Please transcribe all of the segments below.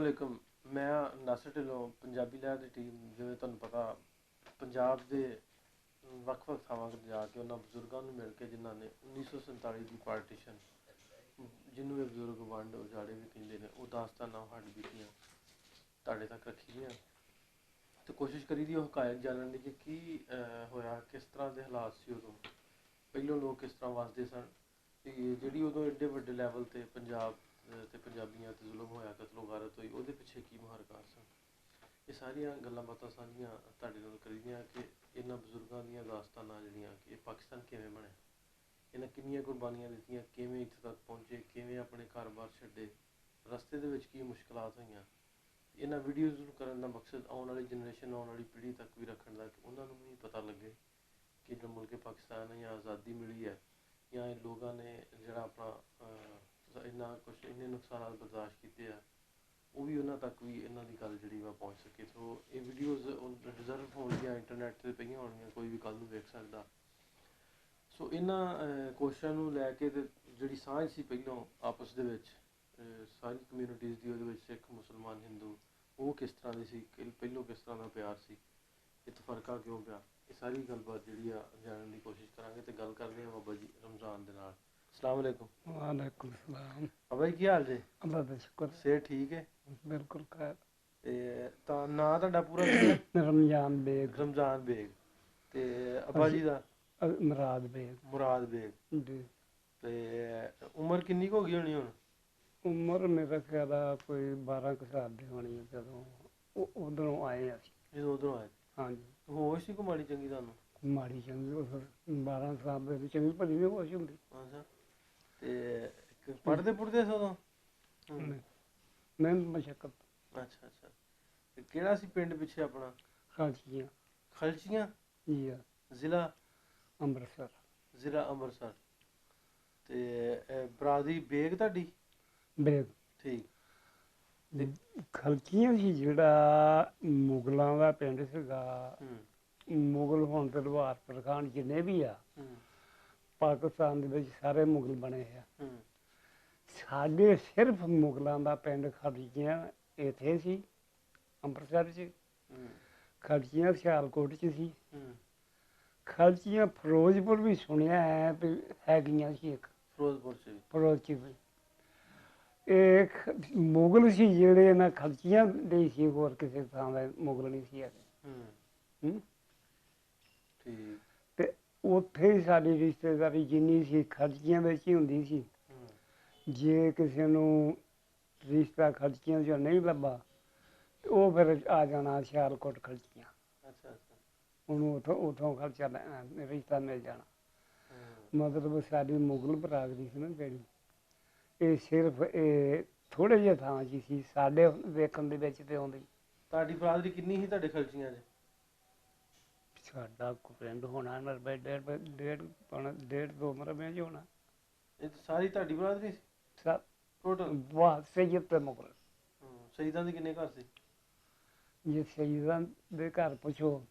अलैकुम। मैं नासिर ढिल्लों पंजाबी लहर की टीम जिवें तुहानूं पता पंजाब के ਵੱਖ-ਵੱਖ ਥਾਵਾਂ 'ਤੇ ਜਾ ਕੇ ਉਹਨਾਂ ਬਜ਼ੁਰਗਾਂ ਨੂੰ ਮਿਲ ਕੇ ਜਿਨ੍ਹਾਂ ਨੇ 1947 ਦੀ ਪਾਰਟੀਸ਼ਨ ਜਿਹਨੂੰ ਇਹ ਬਜ਼ੁਰਗ ਵੰਡ ਉਜਾੜੇ ਵੀ ਕਹਿੰਦੇ ਨੇ ਉਹ ਦਾਸਤਾਨਾਂ ਹੱਡ ਬੀਤੀਆਂ ਤੁਹਾਡੇ ਤੱਕ ਰੱਖੀ ਦੀਆਂ ਤੇ ਕੋਸ਼ਿਸ਼ ਕਰੀ ਦੀ ਉਹ ਹਕਾਇਕ ਜਾਣਨ ਦੀ ਕਿ ਕੀ ਹੋਇਆ, ਕਿਸ ਤਰ੍ਹਾਂ ਦੇ ਹਾਲਾਤ ਸੀ ਉਦੋਂ, ਪਹਿਲੋਂ ਲੋਕ ਕਿਸ ਤਰ੍ਹਾਂ ਵਸਦੇ ਸਨ ਤੇ ਜਿਹੜੀ ਉਦੋਂ ਐਡੇ ਵੱਡੇ ਲੈਵਲ ਤੇ ਪੰਜਾਬ ਤੇ ਪੰਜਾਬੀਆਂ ਤੇ ਜ਼ੁਲਮ ਹੋਇਆ, ਕਤਲੋ ਗਾਰਤ ਹੋਈ, ਉਹਦੇ ਪਿੱਛੇ ਕੀ ਮੁਹਾਰਕਾਂ ਸਨ। ਇਹ ਸਾਰੀਆਂ ਗੱਲਾਂ ਬਾਤਾਂ ਸਾਂਝੀਆਂ ਤੁਹਾਡੇ ਨਾਲ ਕਰੀਦੀਆਂ ਕਿ ਇਹਨਾਂ ਬਜ਼ੁਰਗਾਂ ਦੀਆਂ ਦਾਸਤਾਨਾਂ ਜਿਹੜੀਆਂ ਕਿ ਇਹ ਪਾਕਿਸਤਾਨ ਕਿਵੇਂ ਬਣਿਆ, ਇਹਨਾਂ ਕਿੰਨੀਆਂ ਕੁਰਬਾਨੀਆਂ ਦਿੱਤੀਆਂ, ਕਿਵੇਂ ਇੱਥੇ ਤੱਕ ਪਹੁੰਚੇ, ਕਿਵੇਂ ਆਪਣੇ ਘਰ-ਬਾਰ ਛੱਡੇ, ਰਸਤੇ ਦੇ ਵਿੱਚ ਕੀ ਮੁਸ਼ਕਲਾਤ ਹੋਈਆਂ। ਇਹਨਾਂ ਵੀਡੀਓਜ਼ ਨੂੰ ਕਰਨ ਦਾ ਮਕਸਦ ਆਉਣ ਵਾਲੀ ਜਨਰੇਸ਼ਨ, ਆਉਣ ਵਾਲੀ ਪੀੜ੍ਹੀ ਤੱਕ ਵੀ ਰੱਖਣ ਦਾ ਕਿ ਉਹਨਾਂ ਨੂੰ ਵੀ ਪਤਾ ਲੱਗੇ ਕਿ ਜਿਹੜਾ ਮੁਲਕ ਪਾਕਿਸਤਾਨ ਹੈ ਜਾਂ ਆਜ਼ਾਦੀ ਮਿਲੀ ਹੈ ਜਾਂ ਇਹ ਲੋਕਾਂ ਨੇ ਜਿਹੜਾ ਆਪਣਾ ਇੰਨਾ ਕੁਛ ਇੰਨੇ ਨੁਕਸਾਨਾਤ ਬਰਦਾਸ਼ਤ ਕੀਤੇ ਆ ਉਹ ਵੀ ਉਹਨਾਂ ਤੱਕ ਵੀ ਇਹਨਾਂ ਦੀ ਗੱਲ ਜਿਹੜੀ ਵਾ ਪਹੁੰਚ ਸਕੇ। ਸੋ ਇਹ ਵੀਡੀਓਜ਼ ਰਿਜ਼ਰਵ ਹੋਣਗੀਆਂ, ਇੰਟਰਨੈਟ 'ਤੇ ਪਈਆਂ ਹੋਣਗੀਆਂ, ਕੋਈ ਵੀ ਕੱਲ੍ਹ ਨੂੰ ਵੇਖ ਸਕਦਾ। ਸੋ ਇਹਨਾਂ ਕੋਸ਼ਿਸ਼ਾਂ ਨੂੰ ਲੈ ਕੇ ਤੇ ਜਿਹੜੀ ਸਾਂਝ ਸੀ ਪਹਿਲੋਂ ਆਪਸ ਦੇ ਵਿੱਚ ਸਾਰੀ ਕਮਿਊਨਿਟੀਜ਼ ਦੀ, ਉਹਦੇ ਵਿੱਚ ਸਿੱਖ, ਮੁਸਲਮਾਨ, ਹਿੰਦੂ, ਉਹ ਕਿਸ ਤਰ੍ਹਾਂ ਦੀ ਸੀ, ਪਹਿਲੋਂ ਕਿਸ ਤਰ੍ਹਾਂ ਦਾ ਪਿਆਰ ਸੀ, ਇਹ ਤਫਰਕਾ ਕਿਉਂ ਪਿਆ, ਇਹ ਸਾਰੀ ਗੱਲਬਾਤ ਜਿਹੜੀ ਆ ਜਾਣਨ ਦੀ ਕੋਸ਼ਿਸ਼ ਕਰਾਂਗੇ। ਤੇ ਗੱਲ ਕਰਦੇ ਹਾਂ ਬਾਬਾ ਜੀ ਰਮਜ਼ਾਨ ਦੇ ਨਾਲ। अस्सलाम वालेकुम। वालेकुम सलाम। बाबा जी की हाल जे? अल्लाह दा शुक्र। सेहत ठीक है? बिल्कुल खैर। ते तां नां तुहाडा पूरा की है? रमजान बेग। रमजान बेग। ते अब्बा जी दा? मुराद बेग। मुराद बेग जी। ते उम्र किन्नी हो गई होनी हुण? उम्र मेरा ख्याल है कोई 12 क साल दी होनी है जदों उधरों आए असीं। ਜਦੋਂ ਉਧਰੋਂ ਆਏ? ਹਾਂਜੀ। ਹੋਸ਼ ਸੀ ਕੋ ਮਾੜੀ ਚੰਗੀ ਤੁਹਾਨੂੰ? ਮਾੜੀ ਚੰਗੀ ਉਹ 12 ਸਾਲ ਦੇ ਵਿੱਚ ਚੰਗੀ ਭਲੀ ਨਹੀਂ ਹੋਸ਼ ਹੁੰਦੀ। ਅੱਛਾ। ਤੇ ਪੜ੍ਹਦੇ ਪੁੜਦੇ ਸੀ ਉਦੋਂ? ਮਿਹਨਤ ਮਸ਼ੱਕਤ। ਅੱਛਾ ਅੱਛਾ। ਤੇ ਕਿਹੜਾ ਸੀ ਪਿੰਡ ਪਿੱਛੇ ਆਪਣਾ? ਖਲਚੀਆਂ। ਖਲਚੀਆਂ? ਜੀ ਆ। ਜ਼ਿਲ੍ਹਾ? ਅੰਮ੍ਰਿਤਸਰ। ਜ਼ਿਲ੍ਹਾ ਅੰਮ੍ਰਿਤਸਰ। ਤੇ ਬਰਾਦਰੀ ਬੇਗ ਤੁਹਾਡੀ? ਬੇਗ। ਠੀਕ। ਖਲਚੀਆਂ ਸੀ ਜਿਹੜਾ ਮੁਗਲਾਂ ਦਾ ਪਿੰਡ ਸੀਗਾ। ਮੁਗਲ ਹੁਣ ਤੇ ਲਵਾਰਪੁਰ ਖਾਨ ਜਿੰਨੇ ਵੀ ਆ ਪਾਕਿਸਤਾਨ ਦੇ ਵਿੱਚ ਸਾਰੇ ਮੁਗਲ ਬਣੇ ਆ। ਸਾਡੇ ਸਿਰਫ ਮੁਗਲਾਂ ਦਾ ਪਿੰਡ ਖਲਚੀਆਂ ਇੱਥੇ ਸੀ ਅੰਮ੍ਰਿਤਸਰ 'ਚ। ਖਲਚੀਆਂ ਸਿਆਲਕੋਟ 'ਚ ਸੀ। ਖਲਚੀਆਂ ਫਿਰੋਜ਼ਪੁਰ ਵੀ ਸੁਣਿਆ ਹੈ ਵੀ ਹੈਗੀਆਂ ਸੀ ਇੱਕ। ਫਿਰੋਜ਼ਪੁਰ 'ਚ ਵੀ ਇਹ ਮੁਗਲ ਸੀ ਜਿਹੜੇ ਇਹਨਾਂ ਖਲਚੀਆਂ ਦੇ ਸੀ, ਹੋਰ ਕਿਸੇ ਥਾਂ ਦਾ ਮੁਗਲ ਨਹੀਂ ਸੀ ਹੈਗੇ। ਤੇ ਉੱਥੇ ਹੀ ਸਾਡੀ ਰਿਸ਼ਤੇਦਾਰੀ ਜਿੰਨੀ ਸੀ ਖਲਚੀਆਂ ਵਿੱਚ ਹੀ ਹੁੰਦੀ ਸੀ। ਜੇ ਕਿਸੇ ਨੂੰ ਰਿਸ਼ਤਾ ਖਲਚੀਆਂ 'ਚੋਂ ਨਹੀਂ ਲੱਭਾ ਤੇ ਉਹ ਫਿਰ ਆ ਜਾਣਾ ਸਿਆਲਕੋਟ ਖਲਚੀਆਂ। ਉਹਨੂੰ ਉੱਥੋਂ ਖਰਚਾ ਰਿਸ਼ਤਾ ਮਿਲ ਜਾਣਾ। ਮਤਲਬ ਸਾਡੀ ਮੁਗਲ ਬਰਾਦਰੀ ਸੀ ਨਾ ਜਿਹੜੀ, ਇਹ ਸਿਰਫ ਇਹ ਥੋੜ੍ਹੇ ਜਿਹੇ ਥਾਂ 'ਚ ਸੀ ਸਾਡੇ ਵੇਖਣ ਦੇ ਵਿੱਚ ਤੇ ਆਉਂਦੀ। ਤੁਹਾਡੀ ਬਰਾਦਰੀ ਕਿੰਨੀ ਸੀ ਤੁਹਾਡੇ ਖਲਚੀਆਂ 'ਚ? ਸਾਡਾ ਪਿੰਡ ਹੋਣਾ ਡੇਢ 2 ਮਰਬਿਆਂ 'ਚ ਹੋਣਾ। ਇਹ ਸਾਰੀ ਤੁਹਾਡੀ ਬਰਾਦਰੀ ਸੀ ਟੋਟਲ? ਵਾਹ ਸੈਯਦ ਤੇ ਮੁਗਲ। ਸ਼ਹੀਦਾਂ ਦੇ ਕਿੰਨੇ ਘਰ ਸੀ? ਜੇ ਸ਼ਹੀਦਾਂ ਦੇ ਘਰ ਪੁੱਛੋ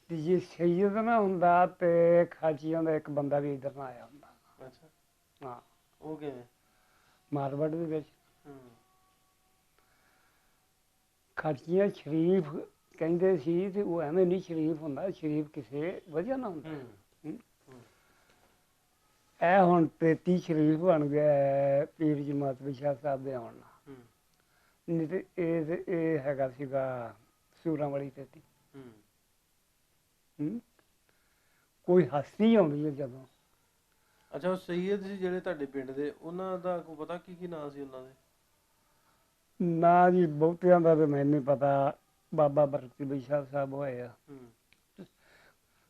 ਤੇ ਜੇ ਸੈਯਦ ਨਾ ਹੁੰਦਾ ਤੇ ਖਾਚੀਆਂ ਦਾ ਇੱਕ ਬੰਦਾ ਵੀ ਇੱਧਰ ਨਾ ਆਇਆ ਹੁੰਦਾ। ਅੱਛਾ। ਹਾਂ। ਉਹ ਕਿਵੇਂ? ਮਾਰਵਾੜ ਦੇ ਵਿੱਚ ਖਾਚੀਆਂ ਸ਼ਰੀਫ ਕਹਿੰਦੇ ਸੀ ਤੇ ਉਹ ਐਵੇਂ ਨਹੀਂ ਸ਼ਰੀਫ ਹੁੰਦਾ, ਸ਼ਰੀਫ ਕਿਸੇ ਵਜ੍ਹਾ ਨਾਲ ਹੁੰਦਾ। ਇਹ ਹੁਣ 33 ਸ਼ਰੀਫ ਬਣ ਗਿਆ ਪੀਰ ਜਮਾਤ ਸ਼ਾਹ ਸਾਹਿਬ ਦੇ ਆਉਣ ਨਾਲ। ਨਹੀਂ ਤੇ ਇਹ ਹੈਗਾ ਸੀਗਾ ਸੂਰਾਂ ਵਾਲੀ 33। ਕੋਈ ਹਸਤੀ ਆਉਂਦੀ ਹੈ ਜਦੋਂ। ਅੱਛਾ। ਉਹ ਸੈਯਦ ਸੀ ਜਿਹੜੇ ਤੁਹਾਡੇ ਪਿੰਡ ਦੇ, ਉਹਨਾਂ ਦਾ ਕੋਈ ਪਤਾ ਕੀ ਨਾਂ ਸੀ ਉਹਨਾਂ ਦੇ? ਨਾ ਜੀ ਬਹੁਤਿਆਂ ਦਾ ਤਾਂ ਮੈਨੂੰ ਨਹੀਂ ਪਤਾ। ਬਾਬਾ ਬਰਕਤ ਸ਼ਾਹ ਸਾਹਿਬ ਹੋਏ ਆ।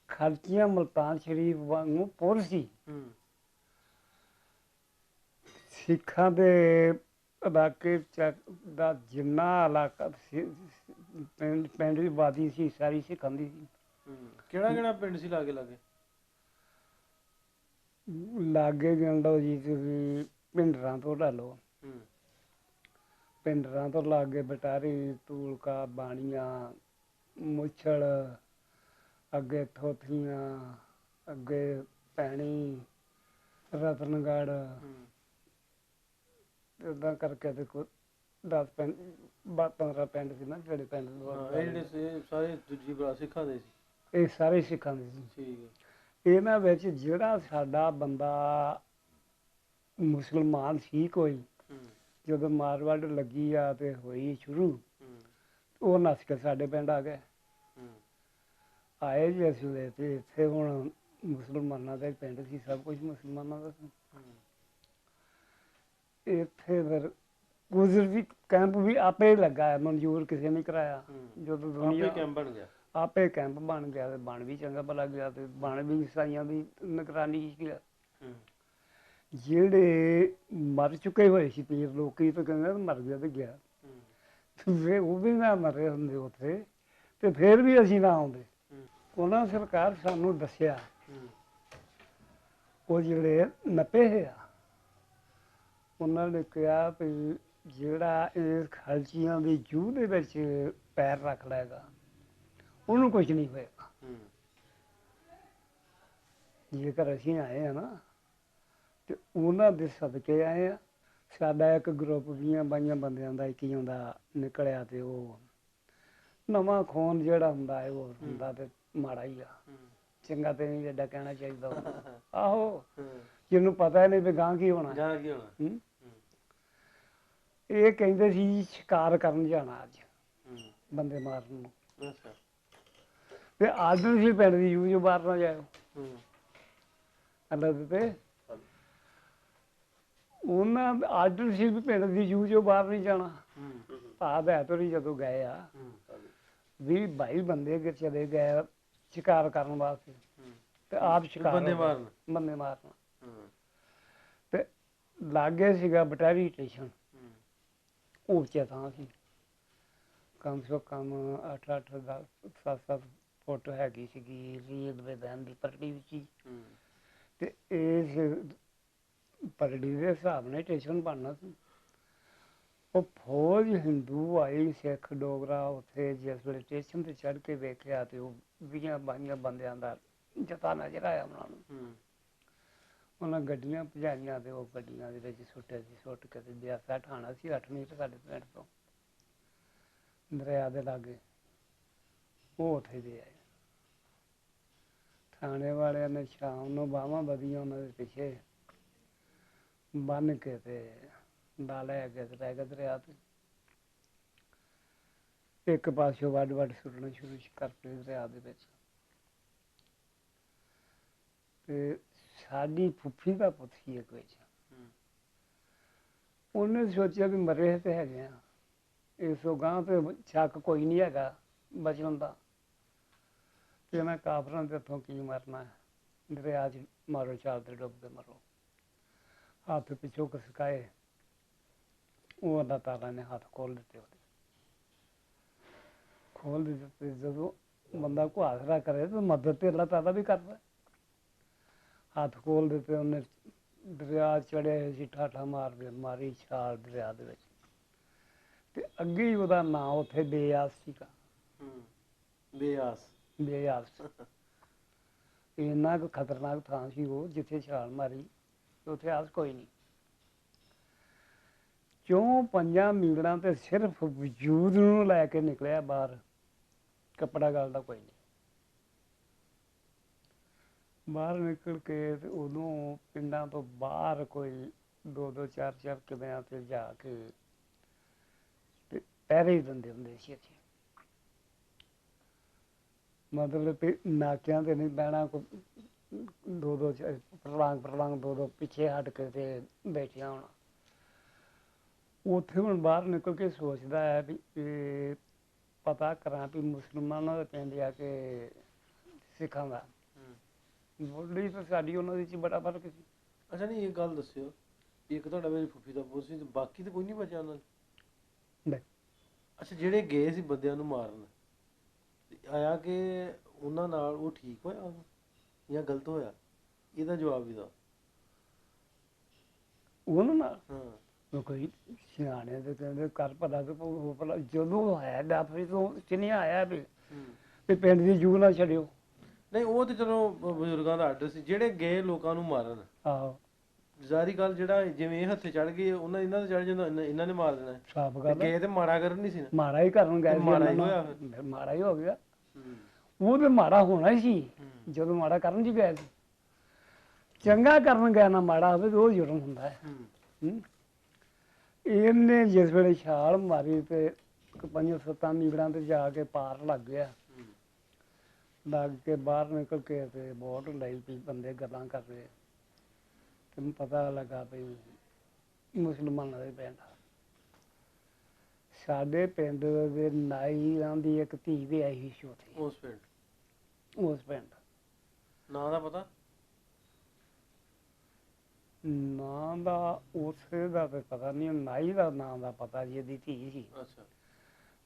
ਖਲਚੀਆਂ ਮੁਲਤਾਨ ਸ਼ਰੀਫ ਵਾਂਗੂ ਪੁਰ ਸੀ। ਸਿੱਖਾਂ ਦੇ ਇਲਾਕੇ ਦਾ ਜਿੰਨਾ ਇਲਾਕਾ ਪਿੰਡ ਦੀ ਆਬਾਦੀ ਸੀ ਸਾਰੀ ਸਿੱਖਾਂ ਦੀ ਸੀ। ਕਿਹੜਾ ਕਿਹੜਾ ਪਿੰਡ ਸੀ ਲਾਗੇ ਲਾਗੇ? ਲਾਗੇ ਗਿਣਲੋ ਜੀ ਤੁਸੀਂ ਪਿੰਡਰਾਂ ਤੋਂ ਲਾ ਲਓ। ਪਿੰਡਰਾਂ ਤੋਂ ਲਾਗੇ ਬਟਾਰੀ, ਧੂਲਕਾ, ਬਾਣੀਆਂ, ਮੁੱਛੜ, ਅੱਗੇ ਥੋਥੀਆਂ, ਅੱਗੇ ਭੈਣੀ, ਰਤਨਗੜ੍ਹ, ਇੱਦਾਂ ਕਰਕੇ ਤੇ 10 ਪਿੰਡ 15 ਪਿੰਡ ਸੀ ਨਾ ਜਿਹੜੇ ਪਿੰਡ ਹਾਂ, ਇਹ ਜਿਹੜੇ ਸਾਰੇ ਦੂਜੀ ਬਰਾ ਸਿੱਖਾਂ ਦੇ ਸੀ। ਇਹ ਸਾਰੇ ਸਿੱਖਾਂ ਦੇ ਸੀ। ਠੀਕ ਹੈ। ਇਹਨਾਂ ਵਿੱਚ ਜਿਹੜਾ ਸਾਡਾ ਬੰਦਾ ਮੁਸਲਮਾਨ ਸੀ ਕੋਈ, ਜਦੋਂ ਮਾਰਵਾੜ ਲੱਗੀ ਆ ਤੇ ਹੋਈ ਸ਼ੁਰੂ, ਉਹ ਨੱਸ ਕੇ ਸਾਡੇ ਪਿੰਡ ਆ ਗਏ। ਆਏ ਜੀ ਅਸੀਂ ਤੇ ਇੱਥੇ ਹੁਣ ਮੁਸਲਮਾਨਾਂ ਦਾ ਪਿੰਡ ਸੀ, ਸਭ ਕੁਝ ਮੁਸਲਮਾਨਾਂ ਦਾ ਸੀ। ਇੱਥੇ ਫਿਰ ਗੁਜ਼ਰ ਵੀ ਕੈਂਪ ਵੀ ਆਪੇ ਲੱਗਾ ਹੈ, ਮਨਜ਼ੂਰ ਕਿਸੇ ਨੇ ਕਰਾਇਆ। ਜਦੋਂ ਦੁਨੀਆ ਕੈਂਪ ਬਣ ਗਿਆ, ਆਪੇ ਕੈਂਪ ਬਣ ਗਿਆ ਤੇ ਬਣ ਵੀ ਚੰਗਾ ਭਲਾ ਗਿਆ ਤੇ ਬਣ ਵੀ ਈਸਾਈਆਂ ਦੀ ਨਿਗਰਾਨੀ ਚ ਗਿਆ। ਜਿਹੜੇ ਮਰ ਚੁੱਕੇ ਹੋਏ ਸੀ ਪੀਰ ਲੋਕੀ ਤਾਂ ਕਹਿੰਦੇ ਮਰ ਗਿਆ ਤੇ ਗਿਆ, ਤੇ ਉਹ ਵੀ ਨਾ ਮਰੇ ਹੁੰਦੇ ਉੱਥੇ ਤੇ ਫਿਰ ਵੀ ਅਸੀਂ ਨਾ ਆਉਂਦੇ। ਉਹਨਾਂ ਸਰਕਾਰ ਸਾਨੂੰ ਦੱਸਿਆ, ਉਹ ਜਿਹੜੇ ਨਪੇ ਆ ਉਹਨਾਂ ਨੇ ਕਿਹਾ ਵੀ ਜਿਹੜਾ ਇਸ ਖਲਚੀਆਂ ਦੀ ਜੂਹ ਦੇ ਵਿੱਚ ਪੈਰ ਰੱਖ ਲਏਗਾ ਉਹਨੂੰ ਕੁਝ ਨਹੀਂ ਹੋਏਗਾ। ਜੇਕਰ ਅਸੀਂ ਆਏ ਆ ਨਾ ਤੇ ਉਹਨਾਂ ਦੇ ਸਦਕੇ ਆਏ ਆ। ਸਾਡਾ ਇੱਕ ਗਰੁੱਪ 20-22 ਬੰਦਿਆਂ ਦਾ ਇੱਕੀਆਂ ਦਾ ਨਿਕਲਿਆ ਤੇ ਉਹ ਨਵਾਂ ਖੂਨ ਜਿਹੜਾ ਹੁੰਦਾ ਹੈ ਉਹ ਹੁੰਦਾ ਤੇ ਮਾੜਾ ਹੀ ਆ, ਚੰਗਾ ਤੇ ਨਹੀਂ ਏਡਾ ਕਹਿਣਾ ਚਾਹੀਦਾ। ਆਹੋ, ਜਿਹਨੂੰ ਪਤਾ ਨਹੀਂ ਵੀ ਗਾਂ ਕੀ ਹੋਣਾ। ਇਹ ਕਹਿੰਦੇ ਸੀ ਸ਼ਿਕਾਰ ਕਰਨ ਜਾਣਾ ਅੱਜ, ਬੰਦੇ ਮਾਰਨ ਨੂੰ, ਤੇ ਅੱਜ ਸੀ ਪਿੰਡ ਦੀ ਜੂ ਬਾਹਰ ਨਾ ਜਾਇਓ ਅੱਲਾ ਤੇ ਉਹਨਾਂ ਅੱਜ ਸੀ ਵੀ ਪਿੰਡ ਦੀ ਜੂ ਚੋਂ ਬਾਹਰ ਨਹੀਂ ਜਾਣਾ। ਭਾਵ ਐਤਵਾਰੀ ਜਦੋਂ ਗਏ ਆ 20-22 ਬੰਦੇ ਅਗਰ ਚਲੇ ਗਏ ਸ਼ਿਕਾਰ ਕਰਨ ਵਾਸਤੇ ਤੇ ਆਪ ਸ਼ਿਕਾਰ ਬੰਦੇ ਮਾਰਨ ਤੇ ਲਾਗੇ ਸੀਗਾ ਬਟਾਰੀ ਸਟੇਸ਼ਨ, ਉੱਚਾ ਥਾਂ ਸੀ, ਕਮ ਸੇ ਕਮ 8-8 10-7 ਫੁੱਟ ਹੈਗੀ ਸੀਗੀ ਰੇਲਵੇ ਲਾਈਨ ਦੀ ਪਟੜੀ ਵਿੱਚ ਹੀ। ਤੇ ਇਸ ਪਟੜੀ ਦੇ ਹਿਸਾਬ ਨਾਲ ਸਟੇਸ਼ਨ ਬਣਨਾ ਸੀ। ਉਹ ਫੌਜ ਹਿੰਦੂ ਆਈ, ਸਿੱਖ ਡੋਗਰਾ ਉੱਥੇ ਜਿਸ ਵੇਲੇ ਸਟੇਸ਼ਨ ਤੇ ਚੜ੍ਹ ਕੇ ਵੇਖਿਆ ਤੇ ਉਹ 20-22 ਬੰਦਿਆਂ ਦਾ ਜਥਾ ਨਜ਼ਰ ਆਇਆ ਉਹਨਾਂ ਨੂੰ। ਉਹਨਾਂ ਗੱਡੀਆਂ ਭਜਾਈਆਂ ਤੇ ਉਹ ਗੱਡੀਆਂ ਦੇ ਵਿੱਚ ਸੁੱਟੇ ਸੀ। ਸੁੱਟ ਕੇ ਤੇ ਬਿਆਸਾ ਠਾਣਾ ਸੀ 8 ਮੀਟਰ ਸਾਡੇ ਪਿੰਡ ਤੋਂ ਦਰਿਆ ਦੇ ਲਾਗੇ, ਉਹ ਉੱਥੇ ਦੇ ਆਏ। ਥਾਣੇ ਵਾਲਿਆਂ ਨੇ ਸ਼ਾਮ ਨੂੰ ਬਾਹਾਂ ਵਧੀਆਂ ਉਹਨਾਂ ਦੇ ਪਿੱਛੇ ਬੰਨ ਕੇ ਤੇ ਲਾ ਲੈ ਕੇ ਤੇ ਰਹਿ ਗਏ ਦਰਿਆ ਤੇ। ਇੱਕ ਪਾਸਿਓਂ ਵੱਢ ਸੁੱਟਣਾ ਸ਼ੁਰੂ ਕਰਕੇ ਦਰਿਆ ਦੇ ਵਿੱਚ। ਤੇ ਸਾਡੀ ਫੁੱਫੀ ਦਾ ਪੁੱਤ ਸੀ ਇੱਕ ਵਿੱਚ, ਉਹਨੇ ਸੋਚਿਆ ਵੀ ਮਰੇ ਤੇ ਹੈਗੇ ਆ, ਇਸ ਗਾਂ ਤੇ ਸ਼ੱਕ ਕੋਈ ਨਹੀਂ ਹੈਗਾ ਬਚਣ ਦਾ, ਤੇ ਮੈਂ ਕਾਫਰਾਂ ਦੇ ਹੱਥੋਂ ਕੀ ਮਰਨਾ ਹੈ, ਦਰਿਆ 'ਚ ਮਾਰੋ ਚਾਲ ਤੇ ਡੁੱਬ ਕੇ ਮਰੋ। ਹੱਥ ਪਿੱਛੋਂ ਖਸਕਾਏ, ਉਹ ਅੱਲਾਹ ਤਾਲਾ ਨੇ ਹੱਥ ਖੋਲ ਦਿੱਤੇ, ਉਹਦੇ ਖੋਲ ਦਿੱਤੇ। ਜਦੋਂ ਬੰਦਾ ਕੋਈ ਆਸਰਾ ਕਰੇ ਤਾਂ ਮਦਦ ਤੇ ਅੱਲਾਹ ਤਾਲਾ ਵੀ ਕਰਦਾ। ਹੱਥ ਖੋਲ ਦਿੱਤੇ, ਉਹਨੇ ਦਰਿਆ ਚੜ੍ਹੇ ਸੀ, ਠਾਠਾ ਮਾਰੀ ਛਾਲ ਦਰਿਆ ਦੇ ਵਿੱਚ, ਤੇ ਅੱਗੇ ਹੀ ਉਹਦਾ ਨਾਂ ਉੱਥੇ ਬੇਆਸ ਸੀਗਾ। ਬੇਆਸ ਇੰਨਾ ਕੁ ਖਤਰਨਾਕ ਥਾਂ ਸੀ ਉਹ, ਜਿੱਥੇ ਛਾਲ ਮਾਰੀ ਉੱਥੇ ਆਸ ਕੋਈ ਨਹੀਂ। 4-5 ਮੀਲਾਂ ਤੇ ਸਿਰਫ ਵਜੂਦ ਨੂੰ ਲੈ ਕੇ ਨਿਕਲਿਆ ਬਾਹਰ, ਕੱਪੜਾ ਗਲਦਾ ਕੋਈ ਨਹੀਂ। ਬਾਹਰ ਨਿਕਲ ਕੇ ਤੇ ਉਦੋਂ ਪਿੰਡਾਂ ਤੋਂ ਬਾਹਰ ਕੋਈ 2-2 4-4 ਕਿਲਿਆਂ ਤੇ ਜਾ ਕੇ ਤੇ ਪਹਿਰੇ ਹੀ ਦਿੰਦੇ ਹੁੰਦੇ ਸੀ ਅਸੀਂ। ਮਤਲਬ ਕਿ ਨਾਕਿਆਂ ਤੇ ਨਹੀਂ ਬਹਿਣਾ, ਕੋਈ 2-2 ਪਰਲਾਂਗ 2-2 ਪਿੱਛੇ ਹਟ ਕੇ ਤੇ ਬੈਠਿਆ ਹੋਣਾ। ਉੱਥੇ ਹੁਣ ਬਾਹਰ ਨਿਕਲ ਕੇ ਸੋਚਦਾ ਹੈ ਵੀ ਇਹ ਪਤਾ ਕਰਾਂ ਵੀ ਮੁਸਲਮਾਨਾਂ ਦਾ ਪਿੰਡ ਆ ਕੇ ਸਿੱਖਾਂ ਦਾ, ਮੁੱਢਲੀ ਤਾਂ ਸਾਡੀ ਉਹਨਾਂ ਦੇ 'ਚ ਬੜਾ ਫਰਕ ਸੀ। ਅੱਛਾ, ਨਹੀਂ ਇਹ ਗੱਲ ਦੱਸਿਓ, ਇੱਕ ਤੁਹਾਡਾ ਮੇਰੀ ਫੁੱਫੀ ਦਾ ਪੁੱਤ ਸੀ, ਬਾਕੀ ਤਾਂ ਕੋਈ ਨਹੀਂ ਬਚਿਆ ਉਹਨਾਂ ਨੇ। ਅੱਛਾ, ਜਿਹੜੇ ਗਏ ਸੀ ਬੰਦਿਆਂ ਨੂੰ ਮਾਰਨ, ਆਇਆ ਕਿ ਉਹਨਾਂ ਨਾਲ ਉਹ ਠੀਕ ਹੋਇਆ ਜਾਂ ਗਲਤ ਹੋਇਆ, ਇਹਦਾ ਜਵਾਬ ਵੀ ਦਿਓ। ਉਹਨਾਂ ਨਾਲ ਕੋਈ ਸਿਆਣੇ ਤੇ ਕਹਿੰਦੇ ਕਰ ਭਲਾ ਤੇ ਭਲਾ, ਜਦੋਂ ਆਇਆ ਡਾਫਰੀ ਤੋਂ ਚਿੰਨਿਆ ਆਇਆ ਵੀ ਪਿੰਡ ਦੀ ਜੂ ਨਾ ਛੱਡਿਓ। ਨਹੀਂ, ਉਹ ਤੇ ਚਲੋ ਬਜ਼ੁਰਗਾਂ ਦਾ ਆਰਡਰ ਸੀ, ਜਿਹੜੇ ਗਏ ਲੋਕਾਂ ਨੂੰ ਮਾਰਨ। ਆਹੋ, ਜ਼ਾਰੀ ਗੱਲ ਜਿਹੜਾ ਜਿਵੇਂ ਇਹ ਹੱਥੇ ਚੜ ਗਏ ਉਹਨਾਂ ਇਹਨਾਂ ਤੇ ਚੜ ਜਾਂਦਾ ਇਹਨਾਂ ਨੇ ਮਾਰ ਦੇਣਾ ਸਾਫ਼ ਤੇ ਗੱਲ ਆ। ਗਏ ਤੇ ਮਾੜਾ ਕਰਨ ਨਹੀਂ ਸੀ ਨਾ ਮਾੜਾ ਹੀ ਕਰਨ ਗਏ ਤੇ ਸੀ ਮਾੜਾ ਇਹਨਾਂ ਹੀ ਨਾਲ। ਹੋਇਆ ਫਿਰ ਮਾੜਾ ਹੀ ਹੋ ਗਿਆ। ਹੂੰ ਉਹ ਤੇ ਮਾੜਾ ਹੋਣਾ ਹੀ ਸੀ ਜਦੋਂ ਮਾੜਾ ਕਰਨ ਜੀ ਗਏ ਸੀ। ਚੰਗਾ ਕਰਨ ਗਿਆ ਨਾ ਮਾੜਾ ਹੋਵੇ ਤੇ ਉਹ ਜੁਰਮ ਹੁੰਦਾ ਹੈ। ਹੂੰ। ਇਹਨੇ ਜਿਸ ਵੇਲੇ ਛਾਲ ਮਾਰੀ ਤੇ ਪੰਜਾਂ ਸੱਤਾਂ ਮੀਗੜਾਂ ਤੇ ਜਾ ਕੇ ਪਾਰ ਲੱਗ ਗਿਆ। ਲੱਗ ਕੇ ਬਾਹਰ ਨਿਕਲ ਕੇ ਤੇ ਵੋਟ ਲਈ ਵੀ ਬੰਦੇ ਗੱਲਾਂ ਕਰ ਰਹੇ ਤੇ ਮੈਨੂੰ ਪਤਾ ਲੱਗਾ ਵੀ ਮੁਸਲਮਾਨਾਂ ਦੇ ਪਿੰਡ ਸਾਡੇ ਪਿੰਡ ਦੇ ਨਾਈਆਂ ਦੀ ਇੱਕ ਧੀ ਵੀ ਆਈ ਸੀ ਉੱਥੇ ਉਸ ਪਿੰਡ। ਨਾਂ ਦਾ ਪਤਾ ਨਾਂ ਦਾ ਉਸੇ ਦਾ ਤੇ ਪਤਾ ਨਹੀਂ, ਨਾਈ ਦਾ ਨਾਂ ਦਾ ਪਤਾ ਜੀ, ਇਹਦੀ ਧੀ ਸੀ ਅੱਛਾ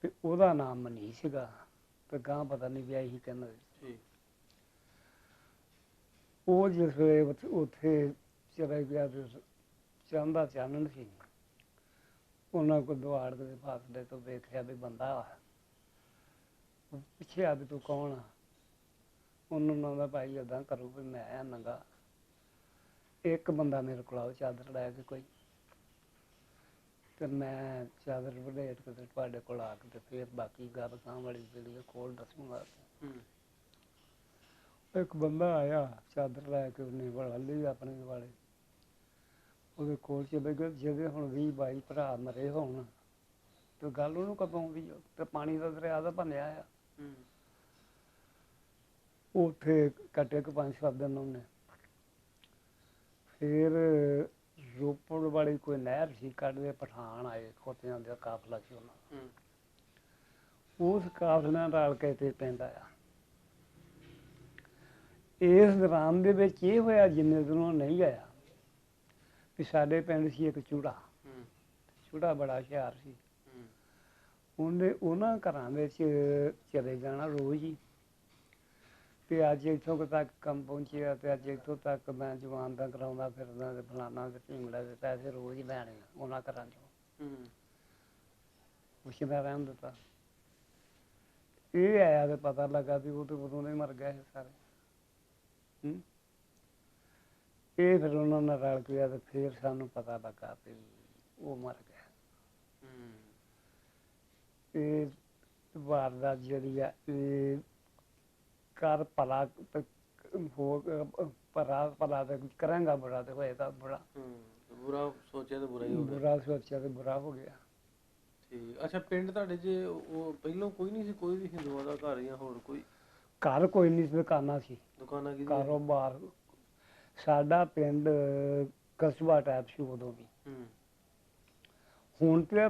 ਤੇ ਉਹਦਾ ਨਾਮ ਮਨੀ ਸੀਗਾ ਤੇ ਗਾਂ ਪਤਾ ਨਹੀਂ ਵਿਆਹੀ ਸੀ ਕਹਿੰਦੇ। ਠੀਕ ਉਹ ਜਿਸ ਵੇਲੇ ਉੱਥੇ ਚਲੇ ਗਿਆ ਤੇ ਚੰਨ ਦਾ ਚਾਨਣ ਸੀ, ਉਹਨਾਂ ਕੋਲ ਦੁਆਰ ਦੇ ਫਾਸਲੇ ਤੋਂ ਵੇਖਿਆ ਵੀ ਬੰਦਾ ਉਹ ਪਿੱਛੇ ਆ ਵੀ ਤੂੰ ਕੌਣ ਆ। ਉਹਨੂੰ ਉਹਨਾਂ ਦਾ ਭਾਈ ਏਦਾਂ ਕਰੂ ਵੀ ਮੈਂ ਨੰਗਾ, ਇੱਕ ਬੰਦਾ ਮੇਰੇ ਕੋਲ ਆਓ ਚਾਦਰ ਲੈ ਕੇ ਕੋਈ, ਤੇ ਮੈਂ ਚਾਦਰ ਵਡੇਟ ਕੇ ਤੁਹਾਡੇ ਕੋਲ ਆ ਕੇ ਤੇ ਫਿਰ ਬਾਕੀ ਗੱਲ ਸਾਂਭ ਵਾਲੀ ਜਿਹੜੀ ਕੋਲ ਦੱਸੂਗਾ। ਇੱਕ ਬੰਦਾ ਆਇਆ ਚਾਦਰ ਲੈ ਕੇ, ਉਹਨੇ ਵੜਾ ਲਈ ਆਪਣੇ ਵਾਲੇ, ਉਹਦੇ ਕੋਲ ਚਲੇ ਗਏ। ਜਿਹਦੇ ਹੁਣ 20-22 ਭਰਾ ਮਰੇ ਹੋਣ ਤੇ ਗੱਲ ਉਹਨੂੰ ਕਦੋਂ ਆਉਂਦੀ ਆ, ਤੇ ਪਾਣੀ ਦਾ ਦਰਿਆ ਦਾ ਭੰਨਿਆ ਆ। ਉੱਥੇ ਕੱਟੇ ਕੁ 5-7 ਦਿਨ ਉਹਨੇ। ਫਿਰ ਰੋਪੜ ਵਾਲੀ ਕੋਈ ਨਹਿਰ ਸੀ, ਕੱਢਦੇ ਪਠਾਨ ਆਏ, ਖੋਤਿਆਂ ਦਾ ਕਾਫਲਾ ਸੀ ਉਹਨਾਂ, ਉਸ ਕਾਫਲੇ ਨਾਲ ਰਲ ਕੇ ਤੇ ਪਿੰਡ ਆਇਆ। ਇਸ ਦੌਰਾਨ ਦੇ ਵਿੱਚ ਇਹ ਹੋਇਆ, ਜਿੰਨੇ ਦਿਨੋਂ ਨਹੀਂ ਆਇਆ, ਵੀ ਸਾਡੇ ਪਿੰਡ ਸੀ ਇੱਕ ਚੂੜਾ। ਚੂੜਾ ਬੜਾ ਹੁਸ਼ਿਆਰ ਸੀ। ਉਹਨੇ ਉਹਨਾਂ ਘਰਾਂ ਵਿੱਚ ਚਲੇ ਜਾਣਾ ਰੋਜ਼ ਹੀ, ਤੇ ਅੱਜ ਇੱਥੋਂ ਤੱਕ ਕੰਮ ਪਹੁੰਚਿਆ, ਤੇ ਅੱਜ ਇੱਥੋਂ ਤੱਕ ਮੈਂ ਜਵਾਨ ਦਾ ਕਰਾਉਂਦਾ ਫਿਰਦਾ ਤੇ ਫਲਾਨਾ ਤੇ ਢੀਂਗੜਾ ਦੇ ਪੈਸੇ ਰੋਜ਼ ਹੀ ਲੈਣੇ ਉਹਨਾਂ ਘਰਾਂ ਚੋਂ। ਪੁੱਛਦਾ ਰਹਿਣ ਦਿੱਤਾ। ਇਹ ਆਇਆ ਤੇ ਪਤਾ ਲੱਗਾ ਵੀ ਉਹ ਤੇ ਉਦੋਂ ਦੇ ਮਰ ਗਏ ਸਾਰੇ। ਇਹ ਫਿਰ ਉਹਨਾਂ ਨਾਲ ਰਲ ਗਿਆ ਤੇ ਫਿਰ ਸਾਨੂੰ ਪਤਾ ਲੱਗਾ ਵੀ ਉਹ ਮਰ ਗਿਆ। ਇਹ ਵਾਰਦਾਤ ਜਿਹੜੀ ਆ, ਇਹ ਕਰ ਭਲਾ ਹੋ ਭਲਾ ਤੇ ਕਰਾਂਗਾ, ਬੁਰਾ ਤੇ ਹੋਏਗਾ ਬੁਰਾ। ਬੁਰਾ ਸੋਚਿਆ ਤੇ ਬੁਰਾ ਹੀ ਹੋ ਗਿਆ। ਬੁਰਾ ਸੋਚਿਆ ਤੇ ਬੁਰਾ ਹੋ ਗਿਆ। ਠੀਕ। ਅੱਛਾ, ਪਿੰਡ ਤੁਹਾਡੇ 'ਚ ਉਹ ਪਹਿਲੋਂ ਕੋਈ ਨਹੀਂ ਸੀ, ਕੋਈ ਵੀ ਹਿੰਦੂਆਂ ਦਾ ਘਰ ਜਾਂ ਹੋਰ ਕੋਈ ਘਰ ਕੋਈ ਨਹੀਂ ਸੀ, ਦੁਕਾਨਾਂ ਸੀ, ਦੁਕਾਨਾਂ ਕੀ ਕਾਰੋਬਾਰ। ਸਾਡਾ ਪਿੰਡ ਕਸਬਾ ਟਾਈਪ ਸੀ ਉਦੋਂ ਵੀ। ਹੁਣ ਤੇ